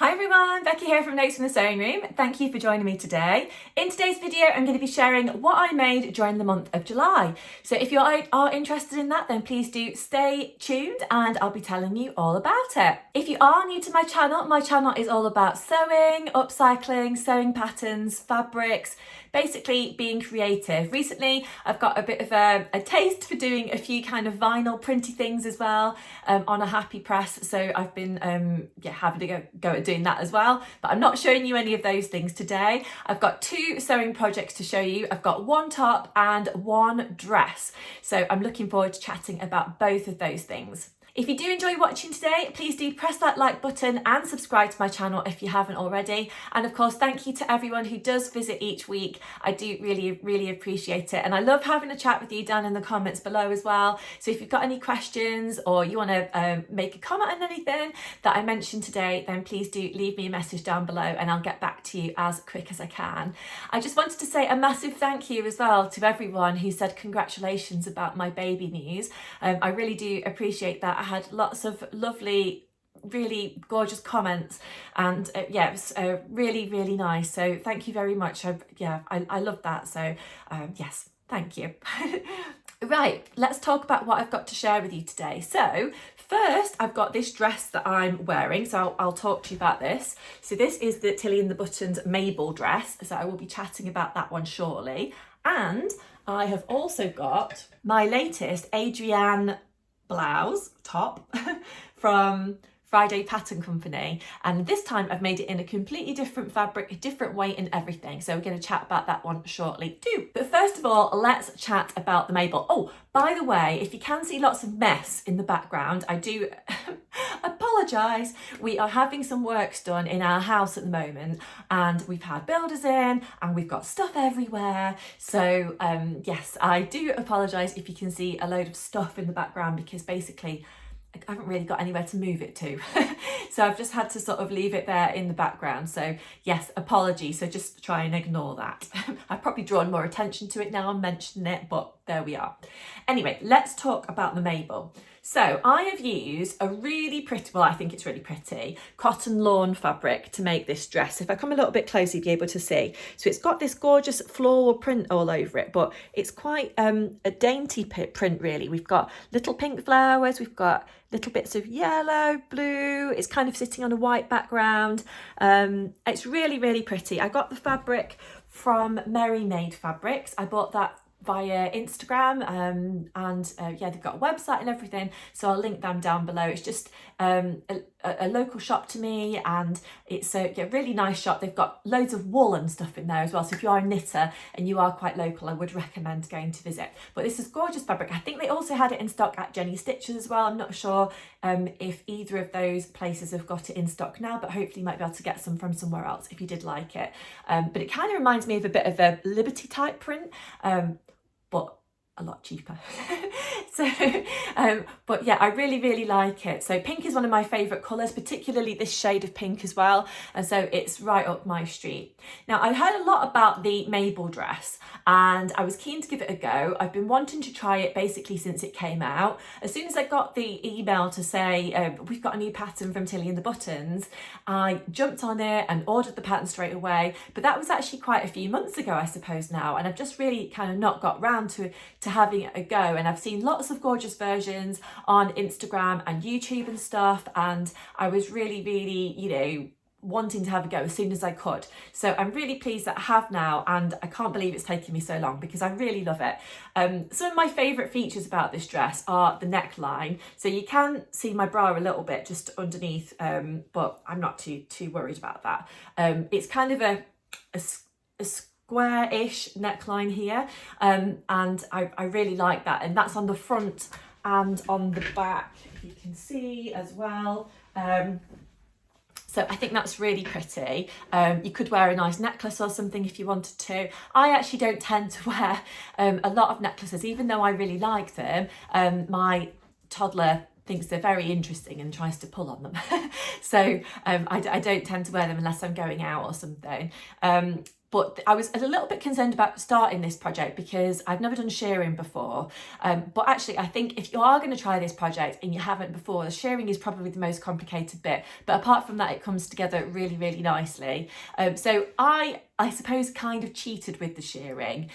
Hi everyone, Becky here from Notes from the Sewing Room. Thank you for joining me today. In today's video, I'm going to be sharing what I made during the month of July. So if you are interested in that, then please do stay tuned and I'll be telling you all about it. If you are new to my channel is all about sewing, upcycling, sewing patterns, fabrics, basically being creative. Recently, I've got a bit of a taste for doing a few kind of vinyl printy things as well on a happy press. So I've been having to go at doing that as well, but I'm not showing you any of those things today. I've got two sewing projects to show you. I've got one top and one dress. So I'm looking forward to chatting about both of those things. If you do enjoy watching today, please do press that like button and subscribe to my channel if you haven't already. And of course, thank you to everyone who does visit each week. I do really appreciate it. And I love having a chat with you down in the comments below as well. So if you've got any questions or you want to make a comment on anything that I mentioned today, then please do leave me a message down below and I'll get back to you as quick as I can. I just wanted to say a massive thank you as well to everyone who said congratulations about my baby news. I really do appreciate that. I had lots of lovely, really gorgeous comments and it was really nice. So thank you very much. I love that. So yes, thank you. Right, let's talk about what I've got to share with you today. So first, I've got this dress that I'm wearing. So I'll talk to you about this. So this is the Tilly and the Buttons Mabel dress. So I will be chatting about that one shortly. And I have also got my latest Adrian blouse top from Friday Pattern Company, and this time I've made it in a completely different fabric, a different weight and everything, so we're going to chat about that one shortly too. But first of all, let's chat about the Mabel. Oh, by the way, if you can see lots of mess in the background, I do apologise. We are having some works done in our house at the moment and we've had builders in and we've got stuff everywhere, so yes, I do apologise if you can see a load of stuff in the background because basically I haven't really got anywhere to move it to. So I've just had to sort of leave it there in the background. So yes, apologies. So just try and ignore that. I've probably drawn more attention to it now I'm mentioning it, but there we are. Anyway, let's talk about the Mabel. So I have used a really pretty, well, I think it's really pretty, cotton lawn fabric to make this dress. If I come a little bit closer, you'll be able to see. So it's got this gorgeous floral print all over it, but it's quite a dainty print really. We've got little pink flowers, we've got little bits of yellow, blue. It's kind of sitting on a white background. It's really pretty. I got the fabric from Merry Made Fabrics. I bought that via Instagram they've got a website and everything, so I'll link them down below. It's just a local shop to me and it's a really nice shop. They've got loads of wool and stuff in there as well, so if you are a knitter and you are quite local, I would recommend going to visit. But this is gorgeous fabric. I think they also had it in stock at Jenny Stitches as well. I'm not sure if either of those places have got it in stock now, but hopefully you might be able to get some from somewhere else if you did like it. But it kind of reminds me of a bit of a Liberty type print, but a lot cheaper. So but yeah, I really like it. So pink is one of my favorite colors, particularly this shade of pink as well, and so it's right up my street. Now, I heard a lot about the Mabel dress and I was keen to give it a go. I've been wanting to try it basically since it came out. As soon as I got the email to say we've got a new pattern from Tilly and the Buttons, I jumped on it and ordered the pattern straight away. But that was actually quite a few months ago, I suppose now, and I've just really kind of not got round to having a go. And I've seen lots of gorgeous versions on Instagram and YouTube and stuff, and I was really wanting to have a go as soon as I could. So I'm really pleased that I have now, and I can't believe it's taken me so long because I really love it. Some of my favourite features about this dress are the neckline. So you can see my bra a little bit just underneath, but I'm not too worried about that. It's kind of a square-ish neckline here, and I really like that, and that's on the front and on the back, you can see as well. So I think that's really pretty. You could wear a nice necklace or something if you wanted to. I actually don't tend to wear a lot of necklaces, even though I really like them. My toddler thinks they're very interesting and tries to pull on them. So I don't tend to wear them unless I'm going out or something. but I was a little bit concerned about starting this project because I've never done shearing before. But actually, I think if you are going to try this project and you haven't before, the shearing is probably the most complicated bit. But apart from that, it comes together really, really nicely. So I suppose kind of cheated with the shearing,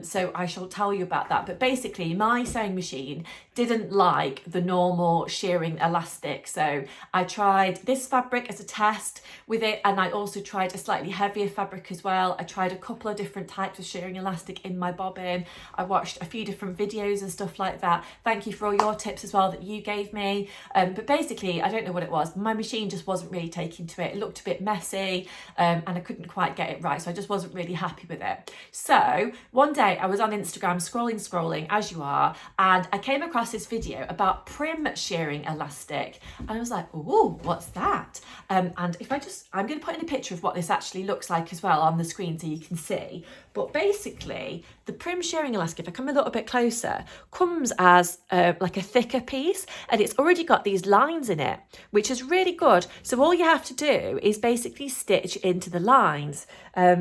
so I shall tell you about that. But basically my sewing machine didn't like the normal shearing elastic, so I tried this fabric as a test with it, and I also tried a slightly heavier fabric as well. I tried a couple of different types of shearing elastic in my bobbin. I watched a few different videos and stuff like that. Thank you for all your tips as well that you gave me, but basically I don't know what it was, my machine just wasn't really taking to it. It looked a bit messy, and I couldn't quite get it right, so I just wasn't really happy with it. So one day I was on Instagram scrolling as you are, and I came across this video about prim shearing elastic, and I was like, oh, what's that? And if I'm going to put in a picture of what this actually looks like as well on the screen so you can see. But basically the prim shearing elastic, if I come a little bit closer, comes as like a thicker piece, and it's already got these lines in it, which is really good. So all you have to do is basically stitch into the lines.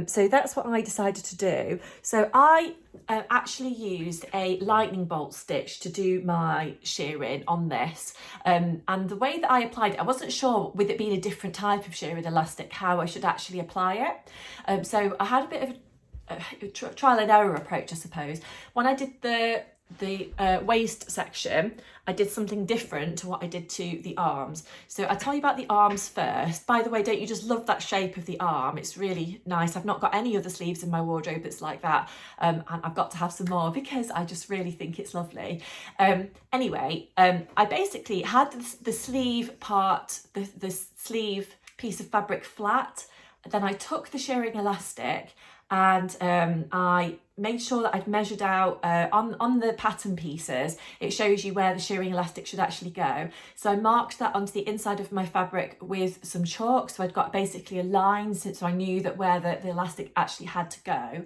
So that's what I decided to do. So I actually used a lightning bolt stitch to do my shearing on this, and the way that I applied it, I wasn't sure, with it being a different type of shearing elastic, how I should actually apply it. So I had a bit of a trial and error approach, I suppose. When I did the waist section, I did something different to what I did to the arms. So I'll tell you about the arms first. By the way, don't you just love that shape of the arm? It's really nice. I've not got any other sleeves in my wardrobe that's like that, and I've got to have some more because I just really think it's lovely. Anyway, I basically had the sleeve part, the sleeve piece of fabric flat. Then I took the shearing elastic, and I made sure that I'd measured out on the pattern pieces. It shows you where the shearing elastic should actually go. So I marked that onto the inside of my fabric with some chalk. So I'd got basically a line, so I knew that where the elastic actually had to go.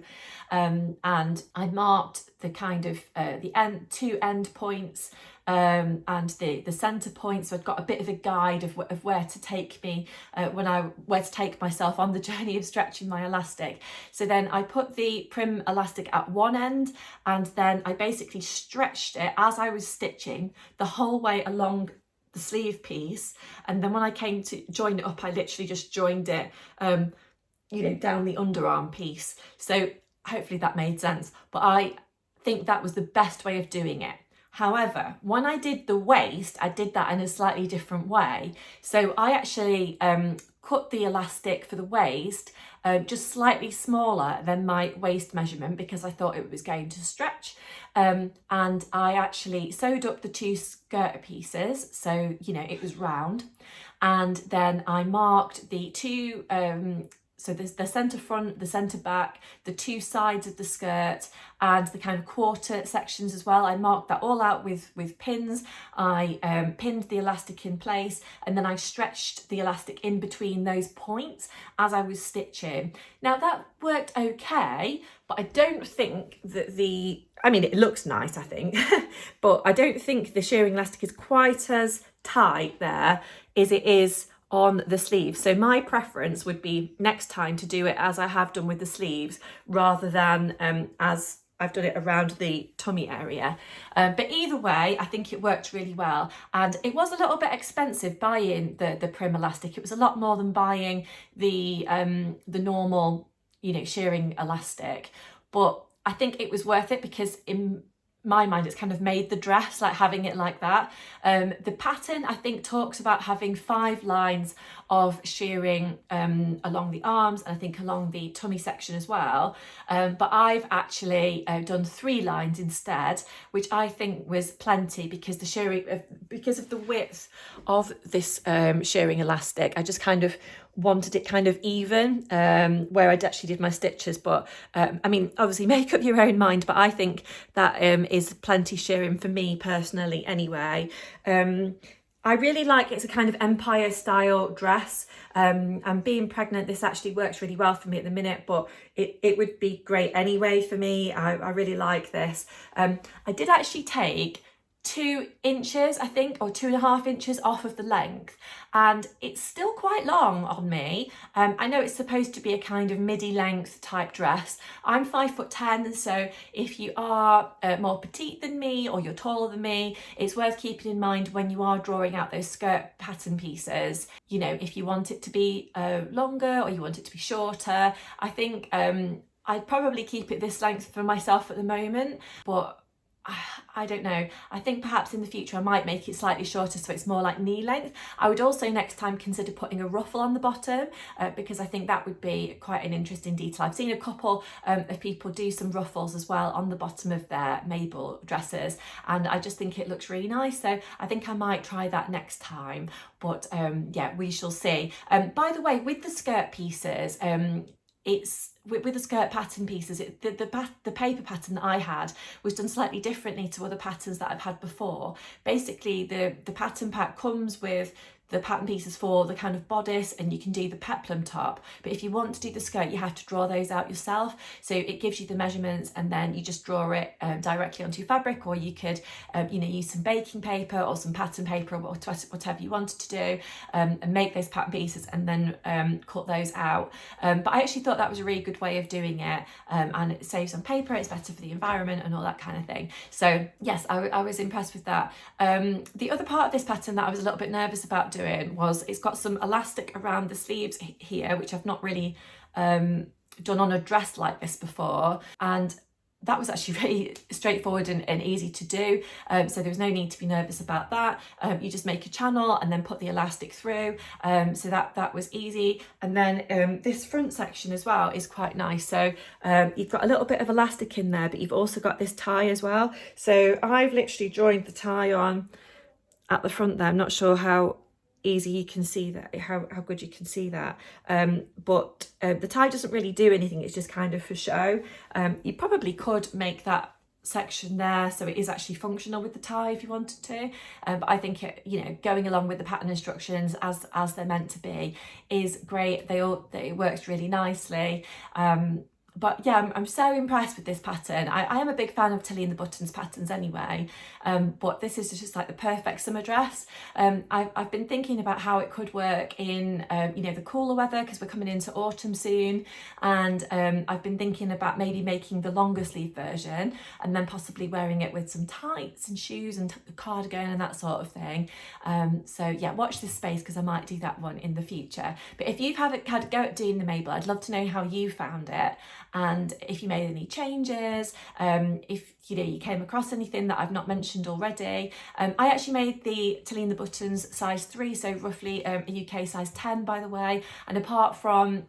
And I marked the kind of the two end points, and the centre point, so I've got a bit of a guide of where to take me where to take myself on the journey of stretching my elastic. So then I put the prim elastic at one end, and then I basically stretched it as I was stitching the whole way along the sleeve piece, and then when I came to join it up, I literally just joined it down the underarm piece. So hopefully that made sense, but I think that was the best way of doing it. However, when I did the waist, I did that in a slightly different way. So I actually cut the elastic for the waist just slightly smaller than my waist measurement because I thought it was going to stretch. And I actually sewed up the two skirt pieces, so it was round. And then I marked the two so there's the centre front, the centre back, the two sides of the skirt, and the kind of quarter sections as well. I marked that all out with pins. I pinned the elastic in place, and then I stretched the elastic in between those points as I was stitching. Now that worked okay, but I don't think that it looks nice, I think, but I don't think the shearing elastic is quite as tight there as it is on the sleeves. So my preference would be next time to do it as I have done with the sleeves, rather than as I've done it around the tummy area. But either way, I think it worked really well. And it was a little bit expensive buying the prim elastic. It was a lot more than buying the normal, shearing elastic. But I think it was worth it because in my mind it's kind of made the dress, like having it like that. The pattern I think talks about having 5 lines of shearing along the arms, and I think along the tummy section as well, but I've actually done 3 lines instead, which I think was plenty because because of the width of this shearing elastic. I just kind of wanted it kind of even where I'd actually did my stitches, but obviously make up your own mind, but I think that is plenty shearing for me personally anyway. I really like it's a kind of empire style dress, and being pregnant, this actually works really well for me at the minute, but it would be great anyway for me. I really like this. I did actually take 2 inches, I think, or 2.5 inches off of the length, and it's still quite long on me. I know it's supposed to be a kind of midi length type dress. I'm 5'10", so if you are more petite than me or you're taller than me, it's worth keeping in mind when you are drawing out those skirt pattern pieces, you know, if you want it to be longer or you want it to be shorter. I think I'd probably keep it this length for myself at the moment, but I don't know. I think perhaps in the future I might make it slightly shorter so it's more like knee length. I would also next time consider putting a ruffle on the bottom because I think that would be quite an interesting detail. I've seen a couple of people do some ruffles as well on the bottom of their Mabel dresses, and I just think it looks really nice. So I think I might try that next time, but yeah, we shall see. By the way, with the skirt pieces, it's with the skirt pattern pieces, the paper pattern that I had was done slightly differently to other patterns that I've had before. Basically, the pattern pack comes with the pattern pieces for the kind of bodice, and you can do the peplum top, but if you want to do the skirt you have to draw those out yourself. So it gives you the measurements and then you just draw it directly onto your fabric, or you could you know, use some baking paper or some pattern paper or whatever you wanted to do, and make those pattern pieces and then cut those out. But I actually thought that was a really good way of doing it, and it saves on paper, it's better for the environment and all that kind of thing. So yes, I was impressed with that. The other part of this pattern that I was a little bit nervous about doing was it's got some elastic around the sleeves here, which I've not really done on a dress like this before, and that was actually really straightforward and easy to do, so there was no need to be nervous about that. You just make a channel and then put the elastic through, so that was easy. And then this front section as well is quite nice, so you've got a little bit of elastic in there, but you've also got this tie as well. So I've literally joined the tie on at the front there. I'm not sure how easy you can see that, how good you can see that, but the tie doesn't really do anything, it's just kind of for show. You probably could make that section there so it is actually functional with the tie if you wanted to, but I think it, you know, going along with the pattern instructions as they're meant to be is great. It works really nicely. But yeah, I'm so impressed with this pattern. I am a big fan of Tilly and the Buttons patterns anyway, but this is just like the perfect summer dress. I've been thinking about how it could work in you know, the cooler weather, because we're coming into autumn soon, and I've been thinking about maybe making the longer sleeve version and then possibly wearing it with some tights and shoes and a cardigan and that sort of thing. So yeah, watch this space because I might do that one in the future. But if you've had a go at doing the Mabel, I'd love to know how you found it, and if you made any changes, if you know, you came across anything that I've not mentioned already. I actually made the Tilly and the Buttons size 3, so roughly a UK size 10 by the way, and apart from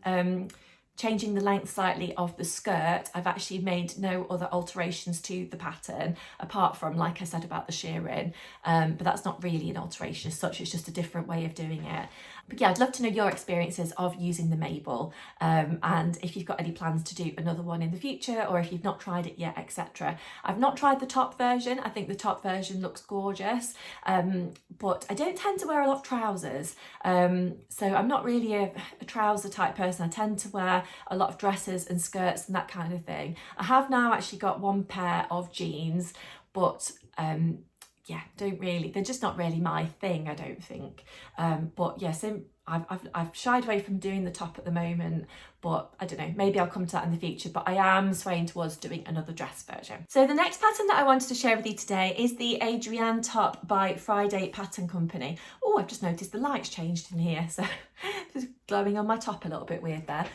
changing the length slightly of the skirt, I've actually made no other alterations to the pattern apart from, like I said, about the shirring, but that's not really an alteration as such, it's just a different way of doing it. But yeah, I'd love to know your experiences of using the Mabel, and if you've got any plans to do another one in the future, or if you've not tried it yet, etc. I've not tried the top version. I think the top version looks gorgeous, but I don't tend to wear a lot of trousers, so I'm not really a trouser type person. I tend to wear a lot of dresses and skirts and that kind of thing. I have now actually got one pair of jeans, but yeah, they're just not really my thing, I don't think. But yeah, so I've shied away from doing the top at the moment, but I don't know, maybe I'll come to that in the future, but I am swaying towards doing another dress version. So the next pattern that I wanted to share with you today is the Adrian top by Friday Pattern Company. Oh, I've just noticed the lights changed in here, so just glowing on my top a little bit weird there.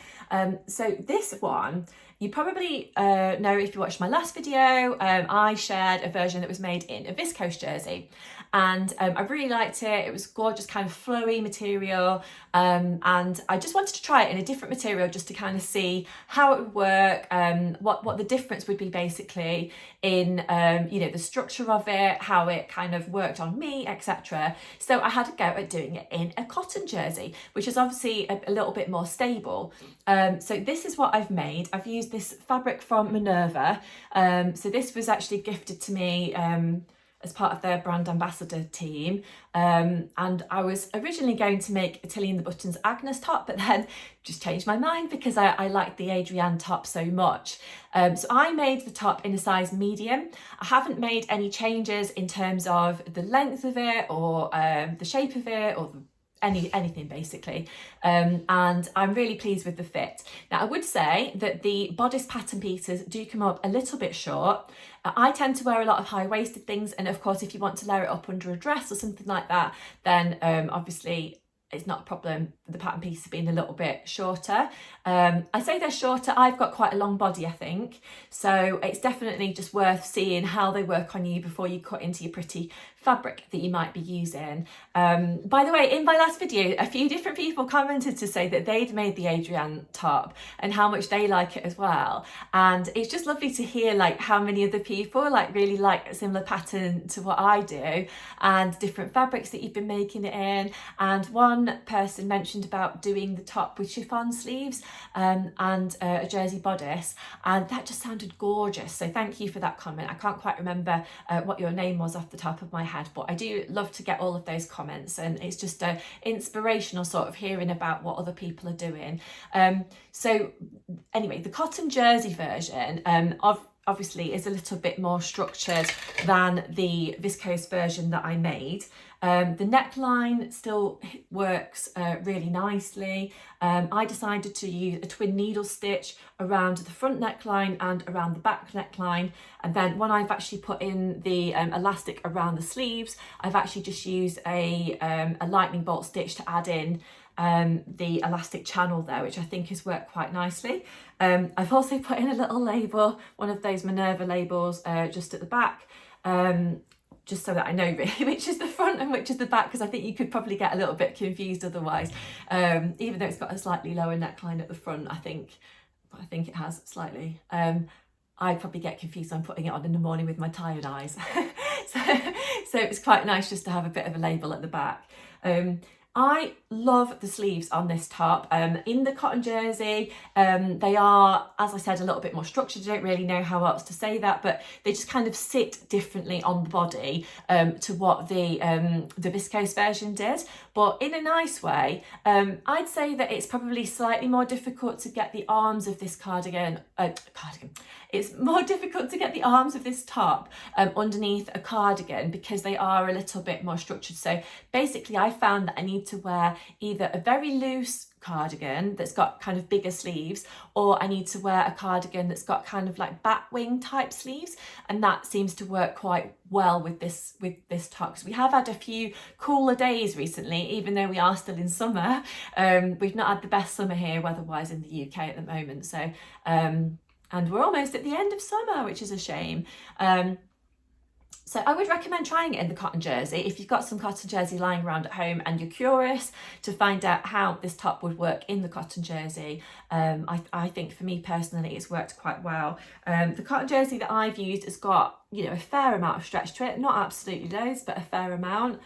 So this one, you probably know if you watched my last video, I shared a version that was made in a viscose jersey, and I really liked it. It was gorgeous, kind of flowy material, and I just wanted to try it in a different material just to kind of see how it would work, what the difference would be basically in you know, the structure of it, how it kind of worked on me, etc. So I had a go at doing it in a cotton jersey, which is obviously a little bit more stable. So this is what I've made. I've used this fabric from Minerva. So this was actually gifted to me as part of their brand ambassador team, and I was originally going to make a Tilly and the Buttons Agnes top, but then just changed my mind because I liked the Adrian top so much. So I made the top in a size medium. I haven't made any changes in terms of the length of it or the shape of it or anything basically, and I'm really pleased with the fit. Now I would say that the bodice pattern pieces do come up a little bit short. I tend to wear a lot of high-waisted things, and of course if you want to layer it up under a dress or something like that, then obviously it's not a problem, the pattern pieces being a little bit shorter. I say they're shorter, I've got quite a long body I think, so it's definitely just worth seeing how they work on you before you cut into your pretty fabric that you might be using. By the way, in my last video, a few different people commented to say that they'd made the Adrian top and how much they like it as well. And it's just lovely to hear like how many other people like really like a similar pattern to what I do, and different fabrics that you've been making it in. And one person mentioned about doing the top with chiffon sleeves and a jersey bodice, and that just sounded gorgeous. So thank you for that comment. I can't quite remember what your name was off the top of my head, but I do love to get all of those comments, and it's just inspirational sort of hearing about what other people are doing. So anyway, the cotton jersey version obviously is a little bit more structured than the viscose version that I made. The neckline still works really nicely. I decided to use a twin needle stitch around the front neckline and around the back neckline, and then when I've actually put in the elastic around the sleeves, I've actually just used a lightning bolt stitch to add in the elastic channel there, which I think has worked quite nicely. I've also put in a little label, one of those Minerva labels, just at the back, just so that I know really which is the front and which is the back, because I think you could probably get a little bit confused otherwise. Even though it's got a slightly lower neckline at the front, I think it has slightly. I'd probably get confused when I'm putting it on in the morning with my tired eyes. so it's quite nice just to have a bit of a label at the back. I love the sleeves on this top. In the cotton jersey, they are, as I said, a little bit more structured. I don't really know how else to say that, but they just kind of sit differently on the body to what the viscose version did, but in a nice way. I'd say that it's probably slightly more difficult to get the arms of this cardigan. It's more difficult to get the arms of this top underneath a cardigan because they are a little bit more structured. So basically I found that I need to wear either a very loose cardigan that's got kind of bigger sleeves, or I need to wear a cardigan that's got kind of like bat wing type sleeves, and that seems to work quite well with this top, because we have had a few cooler days recently, even though we are still in summer. We've not had the best summer here weather-wise in the UK at the moment, so and we're almost at the end of summer, which is a shame. So I would recommend trying it in the cotton jersey. If you've got some cotton jersey lying around at home and you're curious to find out how this top would work in the cotton jersey, I think for me personally it's worked quite well. The cotton jersey that I've used has got, you know, a fair amount of stretch to it, not absolutely loads, but a fair amount.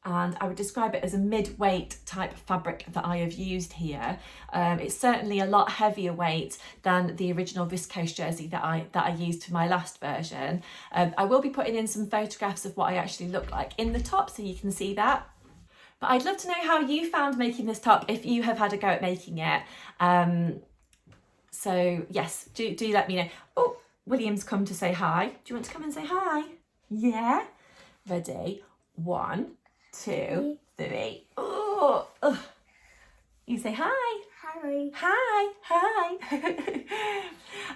And I would describe it as a mid-weight type of fabric that I have used here. It's certainly a lot heavier weight than the original viscose jersey that I used for my last version. I will be putting in some photographs of what I actually look like in the top so you can see that. But I'd love to know how you found making this top, if you have had a go at making it. So yes, do let me know. Oh, William's come to say hi. Do you want to come and say hi? Yeah? Ready? 1, 2, 3. Oh, you say hi. Hi. Hi.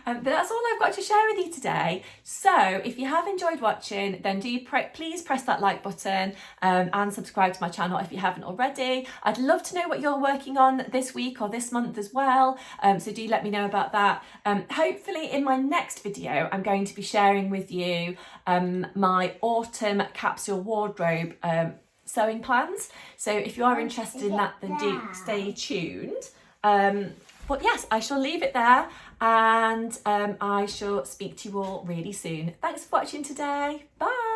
But that's all I've got to share with you today. So if you have enjoyed watching, then please press that like button and subscribe to my channel if you haven't already. I'd love to know what you're working on this week or this month as well. So do let me know about that. Hopefully in my next video, I'm going to be sharing with you my autumn capsule wardrobe sewing plans. So if you are interested in that, then do stay tuned. But yes, I shall leave it there, and I shall speak to you all really soon. Thanks for watching today. Bye.